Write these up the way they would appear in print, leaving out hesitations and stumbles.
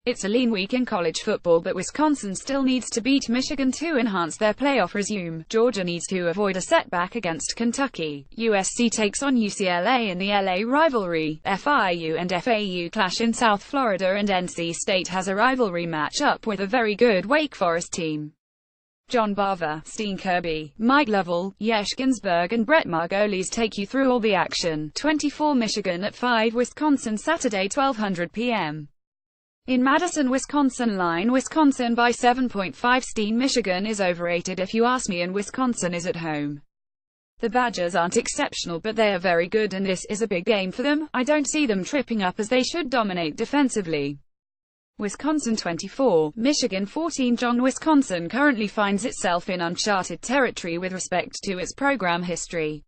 It's a lean week in college football, but Wisconsin still needs to beat Michigan to enhance their playoff resume. Georgia needs to avoid a setback against Kentucky. USC takes on UCLA in the LA rivalry. FIU and FAU clash in South Florida, and NC State has a rivalry matchup with a very good Wake Forest team. John Bava, Steen Kirby, Mike Lovell, Yesh Ginsburg and Brett Margolis take you through all the action. 24 Michigan at 5 Wisconsin Saturday 12:00 p.m. In Madison, Wisconsin. Line Wisconsin by 7.5. Steen. Michigan is overrated if you ask me, and Wisconsin is at home. The Badgers aren't exceptional, but they are very good, and this is a big game for them. I don't see them tripping up, as they should dominate defensively. Wisconsin 24, Michigan 14. John. Wisconsin currently finds itself in uncharted territory with respect to its program history.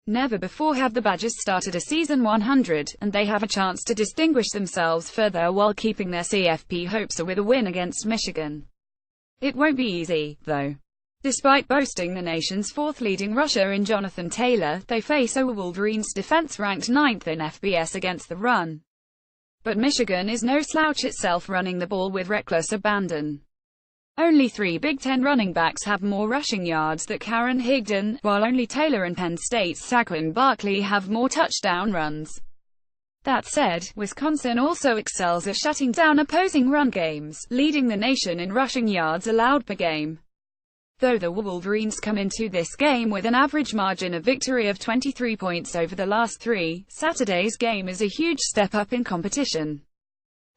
Never before have the Badgers started a season 100, and they have a chance to distinguish themselves further while keeping their CFP hopes with a win against Michigan. It won't be easy, though. Despite boasting the nation's fourth leading rusher in Jonathan Taylor, they face a Wolverines defense ranked 9th in FBS against the run. But Michigan is no slouch itself, running the ball with reckless abandon. Only 3 Big Ten running backs have more rushing yards than Karen Higdon, while only Taylor and Penn State's Saquon Barkley have more touchdown runs. That said, Wisconsin also excels at shutting down opposing run games, leading the nation in rushing yards allowed per game. Though the Wolverines come into this game with an average margin of victory of 23 points over the last 3, Saturday's game is a huge step up in competition.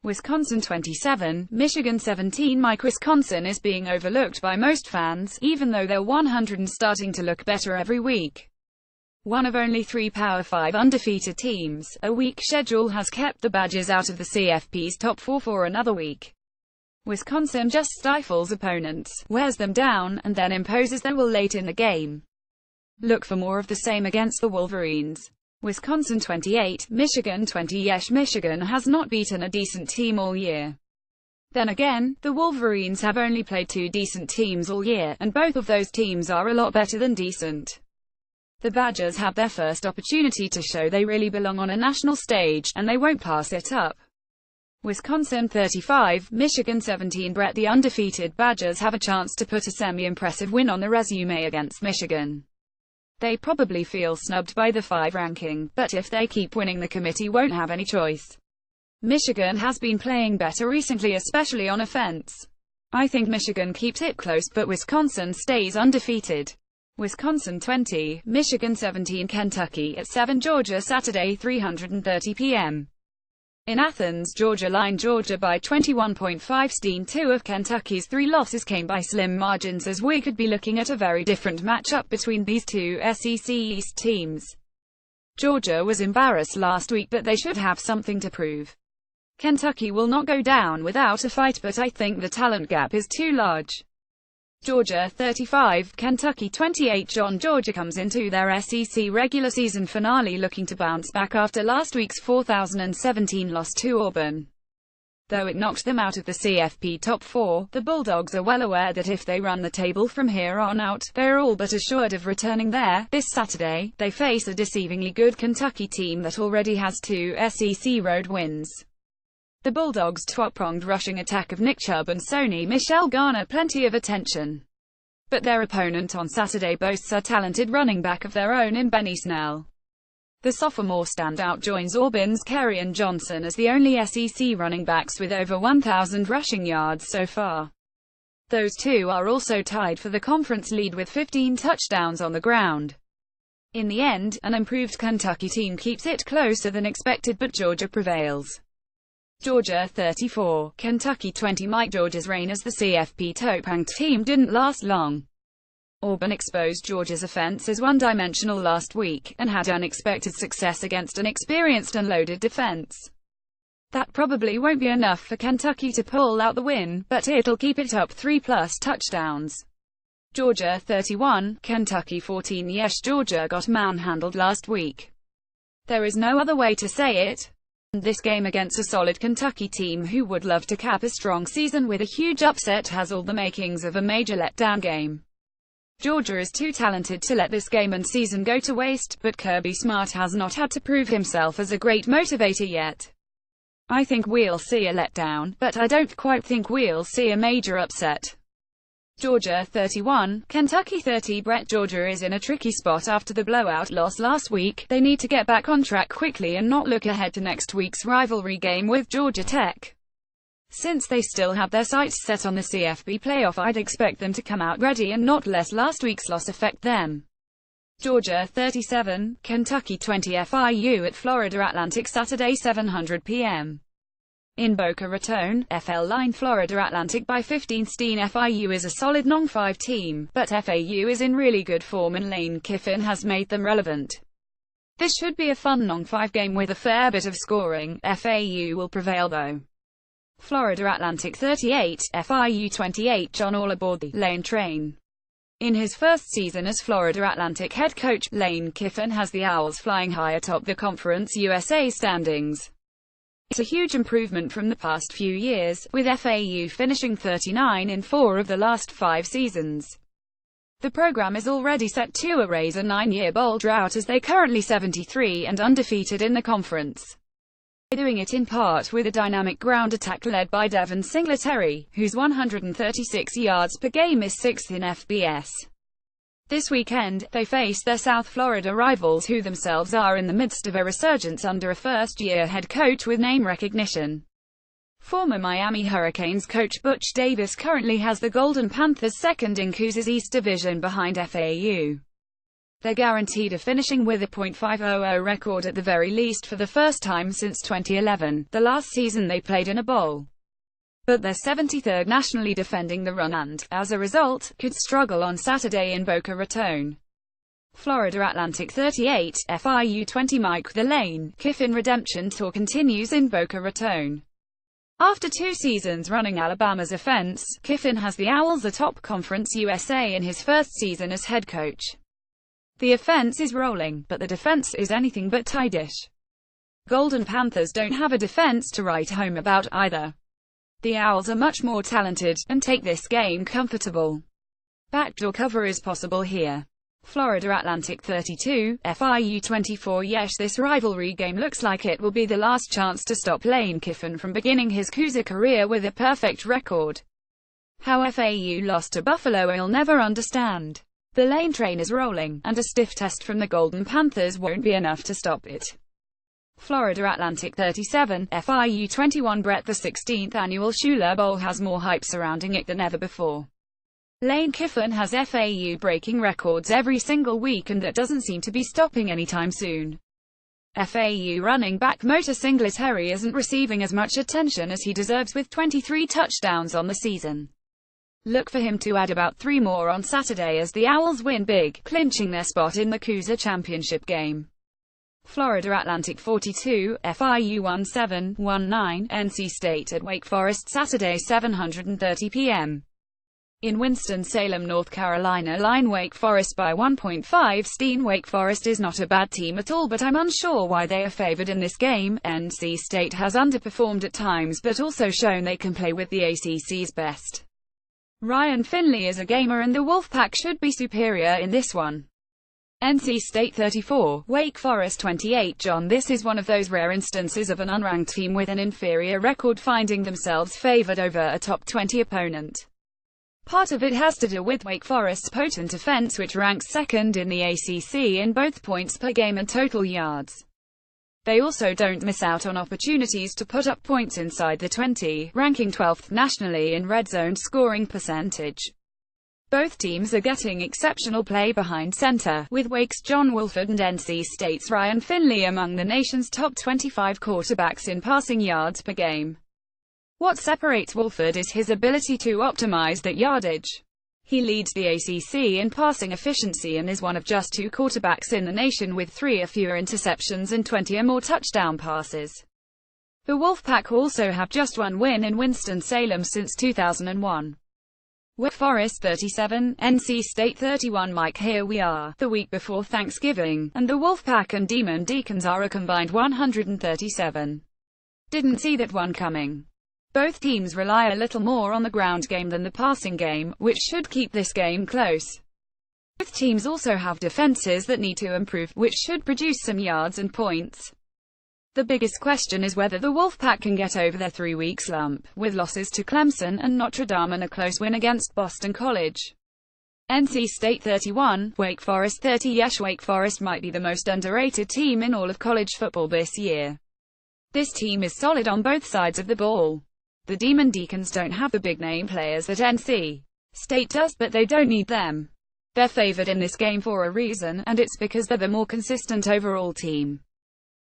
Wisconsin 27, Michigan 17. Wisconsin is being overlooked by most fans, even though they're 100 and starting to look better every week. One of only 3 Power 5 undefeated teams, a weak schedule has kept the Badgers out of the CFP's top 4 for another week. Wisconsin just stifles opponents, wears them down, and then imposes their will late in the game. Look for more of the same against the Wolverines. Wisconsin 28, Michigan 20. Yes, Michigan has not beaten a decent team all year. Then again, the Wolverines have only played 2 decent teams all year, and both of those teams are a lot better than decent. The Badgers have their first opportunity to show they really belong on a national stage, and they won't pass it up. Wisconsin 35, Michigan 17. Brett. The undefeated Badgers have a chance to put a semi-impressive win on the resume against Michigan. They probably feel snubbed by the 5 ranking, but if they keep winning, the committee won't have any choice. Michigan has been playing better recently, especially on offense. I think Michigan keeps it close, but Wisconsin stays undefeated. Wisconsin 20, Michigan 17. Kentucky at 7. Georgia Saturday 3:30 p.m. In Athens, Georgia. Line Georgia by 21.5. Steen. 2 of Kentucky's 3 losses came by slim margins, as we could be looking at a very different matchup between these 2 SEC East teams. Georgia was embarrassed last week, but they should have something to prove. Kentucky will not go down without a fight, but I think the talent gap is too large. Georgia 35, Kentucky 28. John. Georgia comes into their SEC regular season finale looking to bounce back after last week's 2017 loss to Auburn. Though it knocked them out of the CFP top 4, the Bulldogs are well aware that if they run the table from here on out, they're all but assured of returning there. This Saturday, they face a deceivingly good Kentucky team that already has 2 SEC road wins. The Bulldogs' two-pronged rushing attack of Nick Chubb and Sony Michel garner plenty of attention. But their opponent on Saturday boasts a talented running back of their own in Benny Snell. The sophomore standout joins Auburn's Kerryon Johnson as the only SEC running backs with over 1,000 rushing yards so far. Those 2 are also tied for the conference lead with 15 touchdowns on the ground. In the end, an improved Kentucky team keeps it closer than expected, but Georgia prevails. Georgia 34, Kentucky 20. Georgia's reign as the CFP top-ranked team didn't last long. Auburn exposed Georgia's offense as one-dimensional last week, and had unexpected success against an experienced and loaded defense. That probably won't be enough for Kentucky to pull out the win, but it'll keep it up 3+ touchdowns. Georgia 31, Kentucky 14. Yes, Georgia got manhandled last week. There is no other way to say it. This game against a solid Kentucky team who would love to cap a strong season with a huge upset has all the makings of a major letdown game. Georgia is too talented to let this game and season go to waste, but Kirby Smart has not had to prove himself as a great motivator yet. I think we'll see a letdown, but I don't quite think we'll see a major upset. Georgia 31, Kentucky 30. Brett. Georgia is in a tricky spot after the blowout loss last week. They need to get back on track quickly and not look ahead to next week's rivalry game with Georgia Tech. Since they still have their sights set on the CFB playoff, I'd expect them to come out ready and not let last week's loss affect them. Georgia 37, Kentucky 20. FIU at Florida Atlantic Saturday 7:00 p.m. in Boca Raton, FL Line. Florida Atlantic by 15. FIU is a solid non-5 team, but FAU is in really good form and Lane Kiffin has made them relevant. This should be a fun non-5 game with a fair bit of scoring. FAU will prevail though. Florida Atlantic 38, FIU 28. John all aboard the Lane train. In his first season as Florida Atlantic head coach, Lane Kiffin has the Owls flying high atop the Conference USA standings. It's a huge improvement from the past few years, with FAU finishing 39 in 4 of the last 5 seasons. The program is already set to erase a 9-year bowl drought as they currently 73 and undefeated in the conference. They're doing it in part with a dynamic ground attack led by Devin Singletary, whose 136 yards per game is 6th in FBS. This weekend, they face their South Florida rivals who themselves are in the midst of a resurgence under a first-year head coach with name recognition. Former Miami Hurricanes coach Butch Davis currently has the Golden Panthers second in Couz's East Division behind FAU. They're guaranteed a finishing with a .500 record at the very least for the first time since 2011, the last season they played in a bowl. But they're 73rd nationally defending the run and, as a result, could struggle on Saturday in Boca Raton. Florida Atlantic 38, FIU 20. Mike the Lane Kiffin redemption tour continues in Boca Raton. After 2 seasons running Alabama's offense, Kiffin has the Owls atop Conference USA in his first season as head coach. The offense is rolling, but the defense is anything but tight-ish. Golden Panthers don't have a defense to write home about either. The Owls are much more talented, and take this game comfortable. Backdoor cover is possible here. Florida Atlantic 32, FIU 24. Yes, this rivalry game looks like it will be the last chance to stop Lane Kiffin from beginning his Cougar career with a perfect record. How FAU lost to Buffalo I'll never understand. The Lane train is rolling, and a stiff test from the Golden Panthers won't be enough to stop it. Florida Atlantic 37, FIU 21. Brett. The 16th annual Shula Bowl has more hype surrounding it than ever before. Lane Kiffin has FAU breaking records every single week and that doesn't seem to be stopping anytime soon. FAU running back Motor Singletary isn't receiving as much attention as he deserves with 23 touchdowns on the season. Look for him to add about 3 more on Saturday as the Owls win big, clinching their spot in the Cougar championship game. Florida Atlantic 42, FIU 17-19, NC State at Wake Forest Saturday 7:30 p.m. in Winston-Salem, North Carolina. Line Wake Forest by 1.5. Wake Forest is not a bad team at all, but I'm unsure why they are favored in this game. NC State has underperformed at times but also shown they can play with the ACC's best. Ryan Finley is a gamer and the Wolfpack should be superior in this one. NC State 34, Wake Forest 28. John, this is one of those rare instances of an unranked team with an inferior record finding themselves favored over a top 20 opponent. Part of it has to do with Wake Forest's potent offense, which ranks second in the ACC in both points per game and total yards. They also don't miss out on opportunities to put up points inside the 20, ranking 12th nationally in red zone scoring percentage. Both teams are getting exceptional play behind center, with Wake's John Wolford and NC State's Ryan Finley among the nation's top 25 quarterbacks in passing yards per game. What separates Wolford is his ability to optimize that yardage. He leads the ACC in passing efficiency and is one of just 2 quarterbacks in the nation with 3 or fewer interceptions and 20 or more touchdown passes. The Wolfpack also have just 1 win in Winston-Salem since 2001. Wake Forest 37, NC State 31. Mike, here we are, the week before Thanksgiving, and the Wolfpack and Demon Deacons are a combined 137. Didn't see that one coming. Both teams rely a little more on the ground game than the passing game, which should keep this game close. Both teams also have defenses that need to improve, which should produce some yards and points. The biggest question is whether the Wolfpack can get over their 3-week slump, with losses to Clemson and Notre Dame and a close win against Boston College. NC State 31, Wake Forest 30. Yes, Wake Forest might be the most underrated team in all of college football this year. This team is solid on both sides of the ball. The Demon Deacons don't have the big-name players that NC State does, but they don't need them. They're favored in this game for a reason, and it's because they're the more consistent overall team.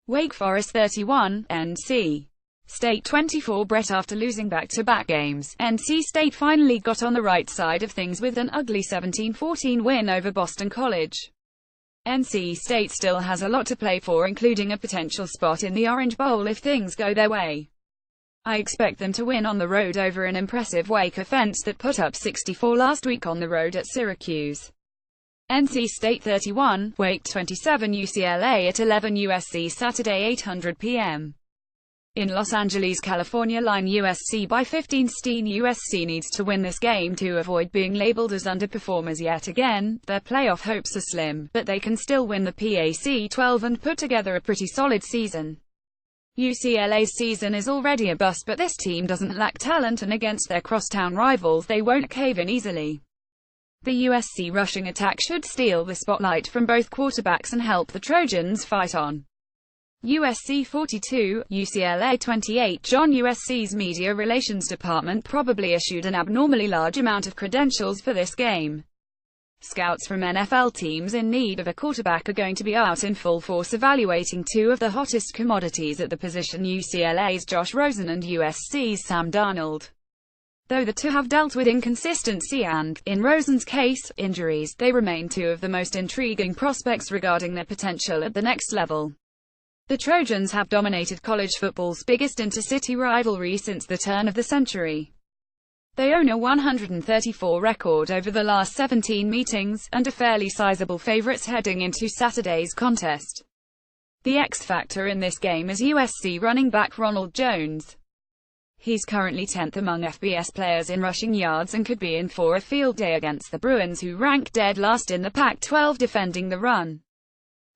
Wake Forest 31, NC State 24. Brett. After losing back-to-back games, NC State finally got on the right side of things with an ugly 17-14 win over Boston College. NC State still has a lot to play for, including a potential spot in the Orange Bowl if things go their way. I expect them to win on the road over an impressive Wake offense that put up 64 last week on the road at Syracuse. NC State 31, Wake 27. UCLA at 11. USC Saturday 8:00 p.m. in Los Angeles, California. Line USC by 15. USC needs to win this game to avoid being labeled as underperformers yet again. Their playoff hopes are slim, but they can still win the Pac-12 and put together a pretty solid season. UCLA's season is already a bust, but this team doesn't lack talent, and against their crosstown rivals they won't cave in easily. The USC rushing attack should steal the spotlight from both quarterbacks and help the Trojans fight on. USC 42, UCLA 28. John. USC's media relations department probably issued an abnormally large amount of credentials for this game. Scouts from NFL teams in need of a quarterback are going to be out in full force evaluating two of the hottest commodities at the position, UCLA's Josh Rosen and USC's Sam Darnold. Though the two have dealt with inconsistency and, in Rosen's case, injuries, they remain two of the most intriguing prospects regarding their potential at the next level. The Trojans have dominated college football's biggest intercity rivalry since the turn of the century. They own a 134 record over the last 17 meetings, and are fairly sizable favorites heading into Saturday's contest. The X-factor in this game is USC running back Ronald Jones. He's currently 10th among FBS players in rushing yards and could be in for a field day against the Bruins, who rank dead last in the Pac-12 defending the run.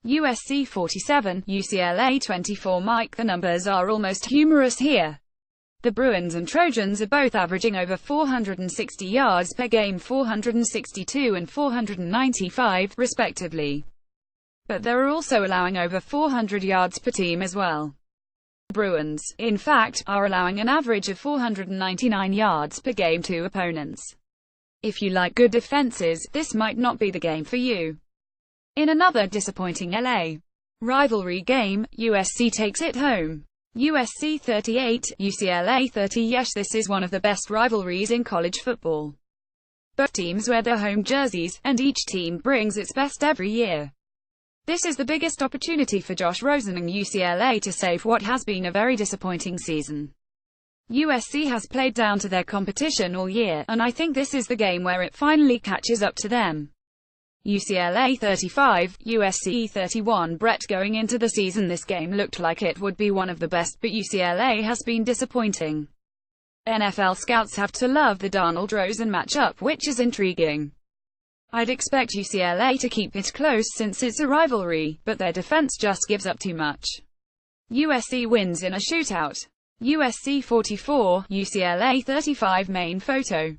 USC 47, UCLA 24. Mike, the numbers are almost humorous here. The Bruins and Trojans are both averaging over 460 yards per game, 462 and 495, respectively. But they're also allowing over 400 yards per team as well. Bruins, in fact, are allowing an average of 499 yards per game to opponents. If you like good defenses, this might not be the game for you. In another disappointing LA rivalry game, USC takes it home. USC 38, UCLA 30. Yes, this is one of the best rivalries in college football. Both teams wear their home jerseys, and each team brings its best every year. This is the biggest opportunity for Josh Rosen and UCLA to save what has been a very disappointing season. USC has played down to their competition all year, and I think this is the game where it finally catches up to them. UCLA 35, USC 31. Brett. Going into the season, this game looked like it would be one of the best, but UCLA has been disappointing. NFL scouts have to love the Darnold-Rosen matchup, which is intriguing. I'd expect UCLA to keep it close since it's a rivalry, but their defense just gives up too much. USC wins in a shootout. USC 44, UCLA 35. Main photo.